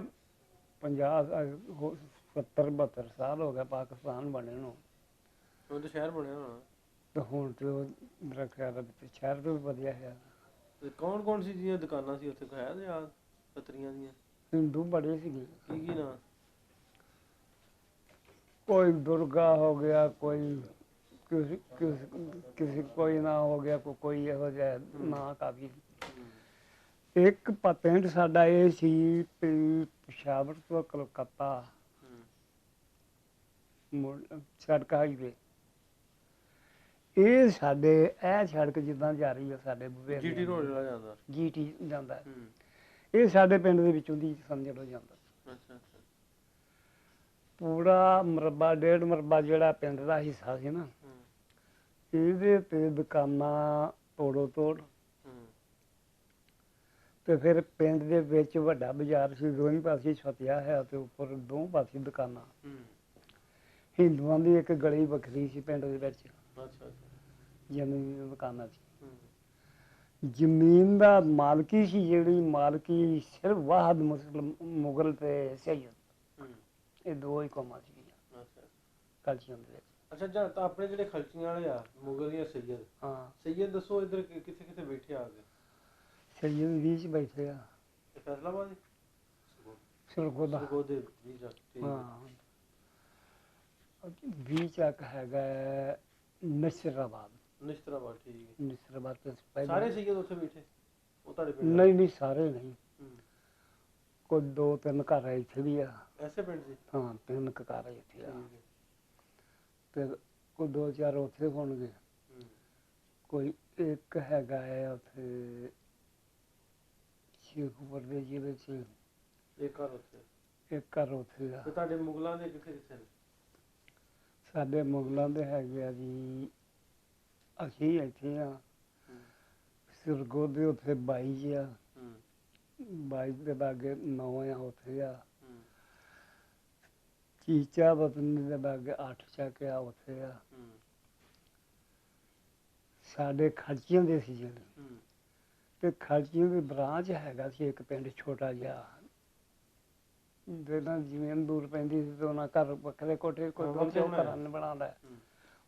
50-70-72 ਸਾਲ ਹੋ ਗਏ ਪਾਕਿਸਤਾਨ ਬਣੇ ਨੂੰ, ਹੁਣ ਤਾਂ ਸ਼ਹਿਰ ਬਣਿਆ ਹੋਣਾ। ਤੇ ਹੁਣ ਤੇ ਉਹ ਮੇਰਾ ਖਿਆਲ ਹੈ ਸ਼ਹਿਰ ਤੋਂ ਵੀ ਵਧੀਆ ਹੈ। ਕੌਣ ਕੌਣ ਸੀ ਜੀਆਂ ਦੁਕਾਨਾਂ ਸੀ ਉੱਥੇ, ਹੈ ਯਾਦ ਪੱਤਰੀਆਂ ਦੀਆਂ? ਹਿੰਦੂ ਬੜੇ ਸੀਗੇ। ਕੀ ਨਾਂ? ਕੋਈ ਦੁਰਗਾ ਹੋ ਗਿਆ, ਕੋਈ ਕਿਸੇ ਕੋਈ ਨਾ ਹੋ ਗਿਆ, ਕੋਈ ਇਹੋ ਜਿਹਾ ਨਾਂ ਕਾਫੀ। ਇੱਕ ਪਿੰਡ ਸਾਡਾ ਇਹ ਸੀ ਵੀ ਪਿਸ਼ਾਵਰ ਤੋਂ ਕਲਕੱਤਾ ਸੜਕ ਹਾਈਵੇ, ਇਹ ਸਾਡੇ ਇਹ ਸੜਕ ਜਿੱਦਾਂ ਜਾ ਰਹੀ ਹੈ ਸਾਡੇ ਬੂਹੇ ਜੀਟੀ ਰੋਡ ਜਿਹੜਾ ਜਾਂਦਾ, ਜੀਟੀ ਜਾਂਦਾ, ਇਹ ਸਾਡੇ ਪਿੰਡ ਦੇ ਵਿੱਚੋਂ ਦੀ ਸਮਝ ਲਓ ਜਾਂਦਾ। ਪੂਰਾ ਮਰਬਾ 1.5 ਮਰਬਾ ਜਿਹੜਾ ਪਿੰਡ ਦਾ ਹਿੱਸਾ ਸੀ ਨਾ, ਇਹਦੇ ਤੇ ਦੁਕਾਨਾਂ ਤੋੜੋ ਤੋੜ। ਤੇ ਫਿਰ ਪਿੰਡ ਦੇ ਵਿੱਚ ਵੱਡਾ ਬਾਜ਼ਾਰ ਸੀ, ਦੋਵੇਂ ਪਾਸੇ ਛਤਿਆ ਹੈ ਤੇ ਉੱਪਰ ਦੋ ਪਾਸੇ ਦੁਕਾਨਾਂ। ਹਿੰਦੂਆਂ ਦੀ ਇੱਕ ਗਲੀ ਵੱਖਰੀ ਸੀ ਪਿੰਡ ਦੇ ਵਿੱਚ, ਜ਼ਮੀਨ ਦੀਆਂ ਦੁਕਾਨਾਂ ਸੀ। ਜ਼ਮੀਨ ਦਾ ਮਾਲਕੀ ਸੀ ਜਿਹੜੀ, ਮਾਲਕੀ ਸਿਰਫ ਵਾਹਦ ਮੁਸਲਮ ਮੁਗਲ ਤੇ ਸੈਯਦ, ਇਹ ਦੋ ਹੀ ਕੌਮਾਂ ਸੀਗੀਆਂ ਕਲਚੀਆਂ ਦੇ ਵਿੱਚ। ਅੱਛਾ, ਜਾਂ ਤਾਂ ਆਪਣੇ ਜਿਹੜੇ ਖਲਚੀਆਂ ਵਾਲੇ ਆ ਮੁਗਲ ਜਾਂ ਸੈਯਦ, ਹਾਂ ਸੈਯਦ ਦੱਸੋ ਇੱਧਰ ਕਿੱਥੇ ਕਿੱਥੇ ਬੈਠੇ ਆ ਗਏ? ਸੈਯਦ 20 ਬੈਠੇ ਆ ਫੈਸਲਾਬਾਦ, ਸਰਗੋਦਾ, ਸਰਗੋਦੇ 20 ਹਾਂ 20 ਚੱਕ ਹੈਗਾ ਨਸਰਾਬਾਦ। ਨਿਸ਼ਤਰਾਬਾਦ, ਠੀਕ ਹੈ। ਨਸਰਾਬਾਦ ਤੋਂ ਸਾਰੇ ਸੈਯਦ ਉੱਥੇ ਬੈਠੇ ਉਹ ਤੁਹਾਡੇ ਪਿੰਡ? ਨਹੀਂ ਨਹੀਂ, ਸਾਰੇ ਨਹੀਂ, ਕੋਈ 2-3 ਘਰ ਇੱਥੇ ਵੀ ਆ। ਐਸੇ ਪਿੰਡ ਸੀ? ਹਾਂ, 3 ਘਰ ਇੱਥੇ ਆ, ਤੇ ਕੋਈ 2-4 ਉੱਥੇ ਹੋਣਗੇ। ਕੋਈ ਇੱਕ ਹੈਗਾ ਹੈ ਉੱਥੇ ਸ਼ੇਖੂਪੁਰ ਦੇ ਜਿਹਦੇ 'ਚ ਇਹ ਘਰ ਉੱਥੇ ਇੱਕ ਘਰ ਉੱਥੇ ਆ। ਤੇ ਤੁਹਾਡੇ ਮੁਗਲਾਂ ਦੇ ਕਿੱਥੇ ਕਿੱਥੇ ਨੇ? ਸਾਡੇ ਮੁਗਲਾਂ ਦੇ ਹੈਗੇ ਆ ਜੀ, ਅਸੀਂ ਇੱਥੇ ਆ ਸਿਰਗੋ ਦੇ ਉੱਥੇ 22 ਆ, 22 ਦੇ ਲਾਗੇ 9 ਆ ਉੱਥੇ ਆ, ਚੀਚਾ ਵਤਨ ਦੇ ਲਾਗੇ 8 ਚੱਕ ਆ ਉੱਥੇ ਆ। ਸਾਡੇ ਖਰਚੀਆਂ ਦੇ ਸੀ ਜਿਹੜੇ, ਤੇ ਖਰਚੀਆਂ ਦੀ ਬ੍ਰਾਂਚ ਹੈਗਾ ਸੀ ਇੱਕ ਪਿੰਡ ਛੋਟਾ ਜਿਹਾ, ਜਿਹਨਾਂ ਜ਼ਮੀਨ ਦੂਰ ਪੈਂਦੀ ਸੀ ਤੇ ਉਹਨਾਂ ਘਰ ਵੱਖਰੇ ਕੋਠੇ ਕੋਈ ਘਰਾਂ ਨੂੰ ਬਣਾਉਂਦਾ,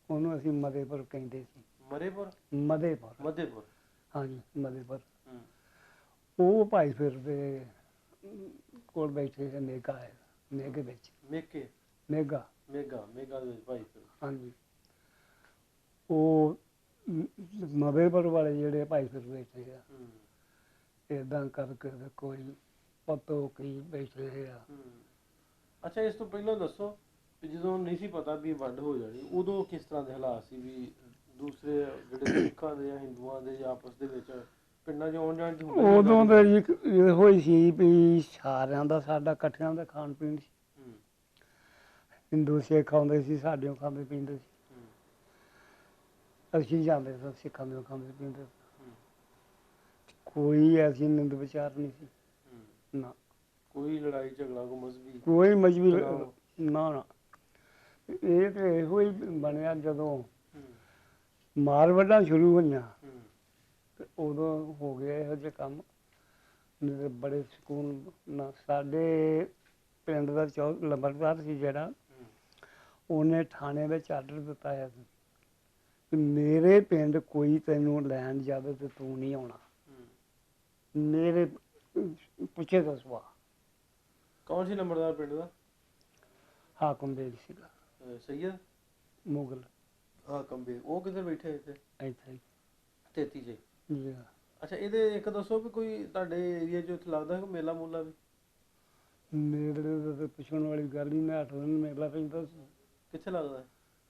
ਉਹਨੂੰ ਅਸੀਂ ਮਦੇਪੁਰ ਕਹਿੰਦੇ ਸੀ। ਮਦੇਪੁਰ ਹਾਂਜੀ ਮਦੇਪੁਰ। ਉਹ ਭਾਈ ਫਿਰਦੇ ਕੋਲ ਬੈਠੇ ਸੀ, ਮੇਗਾ ਹੈ, ਮੇਗੇ ਵਿੱਚ ਮੇਗਾ ਦੇ ਵਿੱਚ ਭਾਈ ਫਿਰ। ਹਾਂਜੀ, ਉਹ ਮਦੇਪੁਰ ਵਾਲੇ ਜਿਹੜੇ ਭਾਈ ਫਿਰ ਬੈਠੇ ਆ, ਏਦਾਂ ਕਰਕੇ ਕੋਈ ਪਤੋ ਕੀ ਬੈਠੇ ਆ। ਅੱਛਾ, ਇਸ ਤੋਂ ਪਹਿਲਾਂ ਦੱਸੋ ਵੀ ਜਦੋਂ ਨਹੀਂ ਸੀ ਪਤਾ ਵੀ ਵੰਡ ਹੋ ਜਾਣੀ, ਉਦੋਂ ਕਿਸ ਤਰ੍ਹਾਂ ਦੇ ਹਾਲਾਤ ਸੀ? ਵੀ ਦੂਸਰੇ ਜਿਹੜੇ ਸਿੱਖਾਂ ਦੇ ਜਾਂ ਹਿੰਦੂਆਂ ਦੇ ਜਾਂ ਆਪਸ ਦੇ ਵਿੱਚ ਪਿੰਡਾਂ 'ਚ ਆਉਣ ਜਾਣ 'ਚ ਉਦੋਂ ਤਾਂ ਇਹੋ ਹੀ ਸੀ ਵੀ ਸਾਰਿਆਂ ਦਾ ਸਾਡਾ ਇਕੱਠਿਆਂ ਦਾ ਖਾਣ ਪੀਣ ਸੀ। ਹਿੰਦੂ ਸਿੱਖ ਆਉਂਦੇ ਸੀ, ਸਾਡੇ ਖਾਂਦੇ ਪੀਂਦੇ ਸੀ, ਅਸੀਂ ਜਾਂਦੇ ਸਾਂ ਸਿੱਖਾਂ ਦੇ ਖਾਂਦੇ ਪੀਂਦੇ। ਕੋਈ ਐਸੀ ਨਿੰਦ ਵਿਚਾਰ ਨਹੀਂ ਸੀ ਨਾ, ਕੋਈ ਲੜਾਈ ਝਗੜਾ ਮਜ਼ਹਬੀ ਕੋਈ ਮਜ਼ਹਬੀ ਨਾ। ਇਹ ਤੇ ਇਹੋ ਹੀ ਬਣਿਆ ਜਦੋਂ ਮਾਰ ਵੱਢਾਂ ਸ਼ੁਰੂ ਹੋਈਆਂ ਤੇ ਉਦੋਂ ਹੋ ਗਿਆ ਇਹੋ ਜਿਹੇ ਕੰਮ। ਬੜੇ ਸਕੂਨ ਨਾਲ ਸਾਡੇ ਪਿੰਡ ਦਾ ਲੰਬੜਦਾਰ ਸੀ ਜਿਹੜਾ, ਉਹਨੇ ਥਾਣੇ ਵਿੱਚ ਆਰਡਰ ਦਿੱਤਾ ਹੈ ਕਿ ਮੇਰੇ ਪਿੰਡ ਕੋਈ ਤੈਨੂੰ ਲੈਣ ਜਾਵੇ ਤੇ ਤੂੰ ਨਹੀਂ ਆਉਣਾ, ਮੇਰੇ ਪੁੱਛੇ ਦਾ ਸਵਾ। ਕੌਣ ਸੀ ਨੰਬਰਦਾਰ ਪਿੰਡ ਦਾ? ਹਾਕਮ ਬੇਗ ਸੀਗਾ, ਸੈਯਦ ਮੁਗਲ ਹਾਕਮ ਬੇਗ। ਉਹ ਕਿੱਧਰ ਬੈਠੇ ਇੱਥੇ? ਇੱਥੇ 33 'ਚ। ਜੀ। ਅੱਛਾ, ਇਹਦੇ ਇੱਕ ਦੱਸੋ ਵੀ ਕੋਈ ਤੁਹਾਡੇ ਏਰੀਆ 'ਚ ਉੱਥੇ ਲੱਗਦਾ ਹੈ ਮੇਲਾ ਮੂਲਾ ਵੀ? ਮੇਲੇ ਤਾਂ ਪੁੱਛਣ ਵਾਲੀ ਗੱਲ ਹੀ ਨਹੀਂ, 8 ਦਿਨ ਮੇਲਾ ਪੈਂਦਾ ਸੀ। ਕਿੱਥੇ ਲੱਗਦਾ?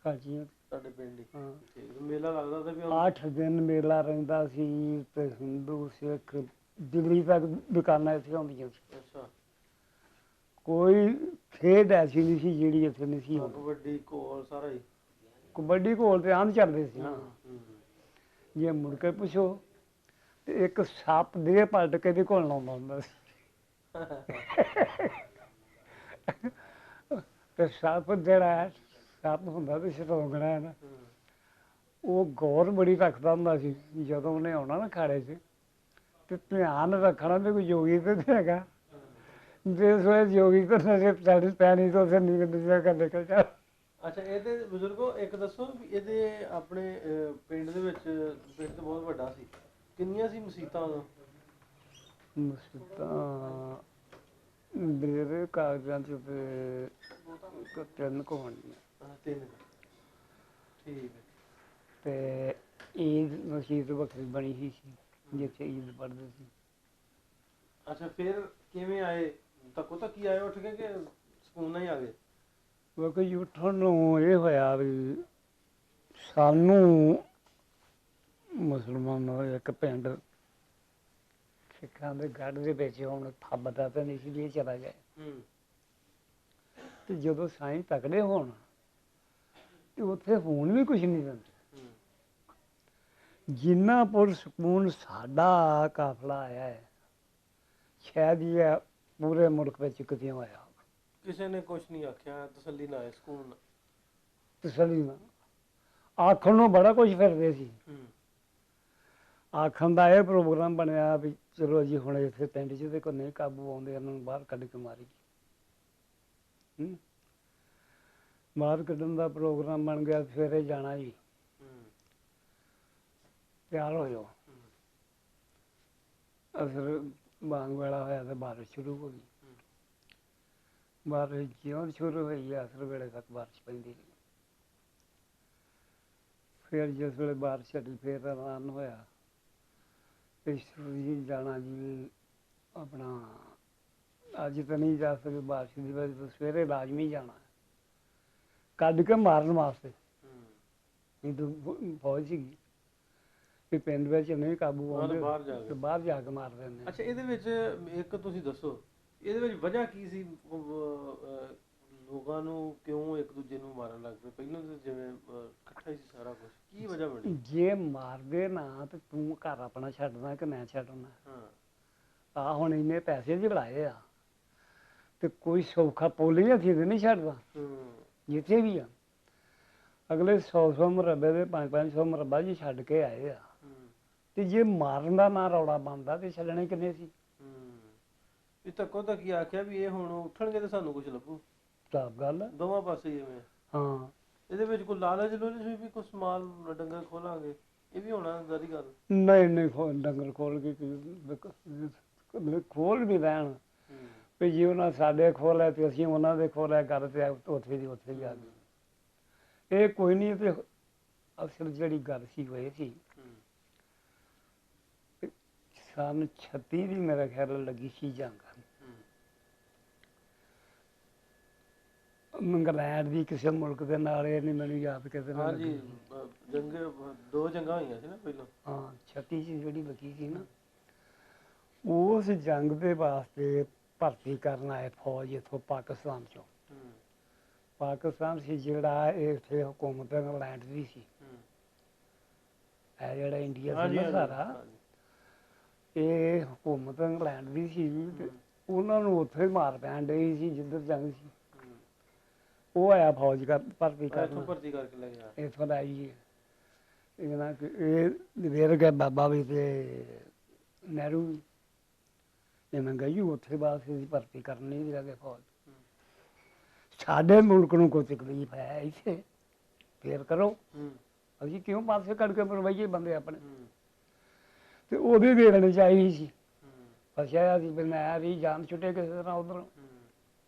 ਕਾਜੀਆਂ ਤੁਹਾਡੇ ਪਿੰਡ ਹੀ? ਹਾਂ, ਮੇਲਾ ਲੱਗਦਾ ਤਾਂ ਵੀ 8 ਦਿਨ ਮੇਲਾ ਰਹਿੰਦਾ ਸੀ ਤੇ ਹਿੰਦੂ ਸਿੱਖ ਦਿੱਲੀ ਤੱਕ ਦੁਕਾਨਾਂ ਇੱਥੇ ਆਉਂਦੀਆਂ ਸੀ। ਅੱਛਾ, ਕੋਈ ਖੇਡ ਐਸੀ ਨਹੀਂ ਸੀ ਜਿਹੜੀ ਇੱਥੇ ਨਹੀਂ ਸੀ। ਕਬੱਡੀ ਘੋਲ ਸਾਰਾ ਹੀ? ਕਬੱਡੀ ਘੋਲ ਤੇ ਆਮ ਚੱਲਦੇ ਸੀ ਨਾ। ਜੇ ਮੁੜ ਕੇ ਪੁੱਛੋ ਤੇ ਇੱਕ ਸੱਪ ਦੇ ਪਲਟ ਕੇ ਵੀ ਘੋਲਣਾ ਆਉਂਦਾ ਹੁੰਦਾ ਸੀ। ਤੇ ਸੱਪ ਜਿਹੜਾ ਸੱਪ ਹੁੰਦਾ ਤੇ ਸ਼ਤੌਂਗਣਾ ਹੈ ਨਾ, ਉਹ ਗੌਰ ਬੜੀ ਰੱਖਦਾ ਹੁੰਦਾ ਸੀ। ਜਦੋਂ ਉਹਨੇ ਆਉਣਾ ਨਾ ਖਾੜੇ 'ਚ ਤੇ ਧਿਆਨ ਰੱਖਣਾ ਵੀ ਕੋਈ ਜੋਗੀ ਤੇ ਨਹੀਂ ਹੈਗਾ। ਜਿਸ ਵੇਲੇ ਜੋਗੀ ਤੋਂ ਨਜ਼ਰ ਪੈਣੀ ਤਾਂ ਉਸੇ ਨੀਂਦ ਕਰ ਨਿਕਲ ਜਾ। ਅੱਛਾ, ਇਹਦੇ ਬਜ਼ੁਰਗੋ ਇੱਕ ਦੱਸੋ ਵੀ ਇਹਦੇ ਆਪਣੇ ਪਿੰਡ ਦੇ ਵਿੱਚ, ਪਿੰਡ ਤਾਂ ਬਹੁਤ ਵੱਡਾ ਸੀ, ਕਿੰਨੀਆਂ ਸੀ ਮਸੀਤਾਂ ਉਦੋਂ? ਮਸੀਤਾਂ ਮੇਰੇ ਕਾਗਜ਼ਾਂ 'ਚ ਤੇ 3 ਕੁ ਹੋਣੀਆਂ। 3? ਠੀਕ ਹੈ। ਤੇ ਈਦ ਮਸੀਤ ਵੱਖਰੀ ਬਣੀ ਸੀ ਜਿੱਥੇ ਈਦ ਪੜ੍ਹਦੇ ਸੀ। ਅੱਛਾ, ਫਿਰ ਕਿਵੇਂ ਆਏ? ਧੱਕੋ ਧੱਕੀ ਆਏ ਉੱਠ ਕੇ ਕਿ ਸਕੂਨ ਨਾਲ ਹੀ ਆ ਗਏ? ਕਿਉਂਕਿ ਉੱਠਣ ਨੂੰ ਇਹ ਹੋਇਆ ਵੀ ਸਾਨੂੰ ਮੁਸਲਮਾਨ ਇੱਕ ਪਿੰਡ ਸਿੱਖਾਂ ਦੇ ਗੜ੍ਹ ਦੇ ਵਿੱਚ ਹੁਣ ਫੱਬਦਾ ਤਾਂ ਨਹੀਂ ਸੀ ਵੀ ਇਹ ਚਲਾ ਜਾਏ। ਤੇ ਜਦੋਂ ਸਾਈਂ ਤਕੜੇ ਹੋਣ ਤੇ ਉੱਥੇ ਹੋਣ ਵੀ ਕੁਛ ਨਹੀਂ ਦਿੰਦੇ। ਜਿੰਨਾ ਪੁਰ ਸਕੂਨ ਸਾਡਾ ਕਾਫਲਾ ਆਇਆ ਹੈ, ਸ਼ਾਇਦ ਇਹ ਪੂਰੇ ਮੁਲਕ ਵਿੱਚ ਕਿਤੇ ਆਇਆ। ਕਿਸੇ ਨੇ ਕੁਛ ਨਹੀਂ ਆਖਿਆ, ਤਸੱਲੀ ਨਾਲ ਆਏ, ਸਕੂਨ ਨਾਲ? ਤਸੱਲੀ ਨਾਲ ਆਖਣ ਨੂੰ ਬੜਾ ਕੁਛ ਫਿਰਦੇ ਸੀ। ਆਖਣ ਦਾ ਇਹ ਪ੍ਰੋਗਰਾਮ ਬਣਿਆ ਵੀ ਚਲੋ ਜੀ ਹੁਣ ਇੱਥੇ ਪਿੰਡ 'ਚ ਤੇ ਕੋਈ ਨਹੀਂ ਕਾਬੂ ਆਉਂਦੇ, ਇਹਨਾਂ ਨੂੰ ਬਾਹਰ ਕੱਢ ਕੇ ਮਾਰੀ। ਬਾਹਰ ਕੱਢਣ ਦਾ ਪ੍ਰੋਗਰਾਮ ਬਣ ਗਿਆ। ਸਵੇਰੇ ਜਾਣਾ ਜੀ, ਤਿਆਰ ਹੋ ਜਾਓ। ਅਸਰ ਬਾਂਗ ਵੇਲਾ ਹੋਇਆ ਤੇ ਬਾਰਿਸ਼ ਸ਼ੁਰੂ ਹੋ ਗਈ। ਬਾਰਿਸ਼ ਜਿਉਂ ਸ਼ੁਰੂ ਹੋਈ ਅਸਰ ਵੇਲੇ ਤੱਕ ਬਾਰਿਸ਼ ਪੈਂਦੀ ਰਹੀ। ਫਿਰ ਜਿਸ ਵੇਲੇ ਬਾਰਿਸ਼ ਹਟੀ ਫਿਰ ਐਲਾਨ ਹੋਇਆ ਜੀ ਜਾਣਾ ਜੀ ਆਪਣਾ ਅੱਜ ਤਾਂ ਨਹੀਂ ਜਾ ਸਕਦੇ ਬਾਰਿਸ਼ ਦੀ ਵਜ੍ਹਾ ਤੋਂ, ਸਵੇਰੇ ਲਾਜ਼ਮੀ ਜਾਣਾ ਕੱਢ ਕੇ ਮਾਰਨ ਵਾਸਤੇ। ਹਿੰਦੂ ਫੌਜ ਸੀਗੀ ਵੀ ਪਿੰਡ ਵਿੱਚ ਨਹੀਂ ਕਾਬੂ ਉਹਨਾਂ ਆਉਂਦੇ ਨੇ ਬਾਹਰ ਜਾ ਤੇ ਕੇ। ਬਾਹਰ ਜਾ ਕੇ ਮਾਰ ਦਿੰਦੇ ਆ। ਅੱਛਾ, ਇਹਦੇ ਵਿੱਚ ਇੱਕ ਤੁਸੀਂ ਦੱਸੋ, ਇਹਦੇ ਵਿੱਚ ਵਜ੍ਹਾ ਕੀ ਸੀ? ਲੋਕਾਂ ਨੂੰ ਕਿਉਂ ਇੱਕ ਦੂਜੇ ਨੂੰ ਮਾਰਨ ਲੱਗ ਪਏ? ਪਹਿਲਾਂ ਤਾਂ ਜਿਵੇਂ ਇਕੱਠਾ ਹੀ ਸੀ ਸਾਰਾ ਕੁਝ, ਕੀ ਵਜ੍ਹਾ ਬਣੀ? ਜੇ ਮਾਰਦੇ ਨਾ ਤੇ ਤੂੰ ਘਰ ਆਪਣਾ ਛੱਡਣਾ ਕਿ ਮੈਂ ਛੱਡਣਾ? ਹਾਂ। ਆ ਹੁਣ ਇੰਨੇ ਪੈਸੇ ਜੜਾਏ ਆ ਤੇ ਕੋਈ ਸੌਖਾ ਪੋਲੀ ਹੱਥੀ ਤੇ ਨਹੀਂ ਛੱਡਦਾ ਜਿੱਥੇ ਵੀ ਆ। ਅਗਲੇ 100 ਮੁਰੱਬੇ ਦੇ 500 ਮੁਰੱਬਾ ਜੀ ਛੱਡ ਕੇ ਆਏ ਆ, ਤੇ ਜੇ ਮਾਰਨ ਦਾ ਨਾ ਰੌਲਾ ਬਣਦਾ ਤੇ ਛੱਡਣੇ ਕਿੰਨੇ ਸੀ? ਇਹ ਤੱਕੋ ਤੱਕ ਹੀ ਆਖਿਆ ਵੀ ਇਹ ਹੁਣ ਉੱਠਣਗੇ ਤੇ ਸਾਨੂੰ ਕੁਝ ਲੱਭੂ। ਸਾਫ਼ ਗੱਲ ਆ। ਦੋਵਾਂ ਪਾਸੇ ਜਿਵੇਂ ਹਾਂ, ਇਹਦੇ ਵਿੱਚ ਕੋਈ ਲਾਲਚ ਲੂਲਚ ਵੀ ਕੋਈ ਸਮਾਲ ਡੰਗਰ ਖੋਲਾਂਗੇ, ਇਹ ਵੀ ਹੋਣਾ ਸਾਰੀ ਗੱਲ। ਨਹੀਂ ਡੰਗਰ ਖੋਲ ਕੇ ਖੋਲ ਵੀ ਲੈਣ ਵੀ ਜੇ ਉਹਨਾਂ ਸਾਡੇ ਖੋਲਿਆ ਤੇ ਅਸੀਂ ਉਹਨਾਂ ਦੇ ਖੋਲਿਆ ਗੱਲ ਤੇ ਉੱਥੇ ਦੀ ਉੱਥੇ ਹੀ ਆ ਗਈ। ਇਹ ਕੋਈ ਨਹੀਂ, ਤੇ ਅਸਲ ਜਿਹੜੀ ਗੱਲ ਸੀ ਹੋਏ ਸੀ ਸਨ 36 ਦੀ ਮੇਰਾ ਖਿਆਲ ਲੱਗੀ ਸੀ ਜੰਗ। ਇੰਗਲੈਂਡ ਦੀ ਕਿਸੇ ਮੁਲਕ ਦੇ ਨਾਲ, ਇਹ ਨਹੀਂ ਮੈਨੂੰ ਯਾਦ ਕਿਸੇ ਨਾਲ ਹਾਂਜੀ, ਜੰਗ 2 ਜੰਗਾਂ ਹੋਈਆਂ ਸੀ ਨਾ ਪਹਿਲਾਂ। ਹਾਂ, 36 ਚ ਜਿਹੜੀ ਲੱਗੀ ਸੀ ਨਾ, ਉਸ ਜੰਗ ਦੇ ਵਾਸਤੇ ਭਰਤੀ ਕਰਨ ਆਏ ਫੌਜ ਇੱਥੋਂ ਪਾਕਿਸਤਾਨ ਚੋਂ। ਪਾਕਿਸਤਾਨ ਸੀ ਜਿਹੜਾ ਇੱਥੇ ਹਕੂਮਤ ਇੰਗਲੈਂਡ ਦੀ ਸੀ। ਇਹ ਜਿਹੜਾ ਇੰਡੀਆ ਸੀ ਨਾ ਸਾਰਾ, ਇਹ ਹਕੂਮਤ ਇੰਗਲੈਂਡ ਦੀ ਸੀ ਤੇ ਉਹਨਾਂ ਨੂੰ ਉੱਥੇ ਮਾਰ ਪੈਣ ਡਈ ਸੀ ਜਿੱਧਰ ਜੰਗ ਸੀ। ਉਹ ਆਇਆ ਫੌਜ ਭਰਤੀ ਕਰਨ, ਭਰਤੀ ਕਰਕੇ ਲੈ ਗਿਆ ਇੱਥੋਂ ਦਾ ਜੀ। ਇਹ ਵੇਰ ਗਏ ਬਾਬਾ ਵੀ ਤੇ ਨਹਿਰੂ ਵੀ। ਮੈਂ ਗਈ ਉੱਥੇ ਬਾਅਦ ਅਸੀਂ ਭਰਤੀ ਕਰਨ ਨਹੀਂ ਲੱਗੇ ਫੌਜ। ਸਾਡੇ ਮੁਲਕ ਨੂੰ ਕੋਈ ਤਕਲੀਫ ਹੈ ਇੱਥੇ ਫੇਰ ਕਰੋ, ਅਸੀਂ ਕਿਉਂ ਪਾਸੇ ਕੱਢ ਕੇ ਮਰਵਾਈਏ ਬੰਦੇ ਆਪਣੇ? ਤੇ ਉਹਦੀ ਦੇਖਣੀ ਚਾਹੀਦੀ ਸੀ। ਫਸਿਆ ਸੀ ਵੀ ਮੈਂ ਵੀ ਜਾਨ ਛੁੱਟੇ ਕਿਸੇ ਤਰ੍ਹਾਂ ਉਧਰੋਂ।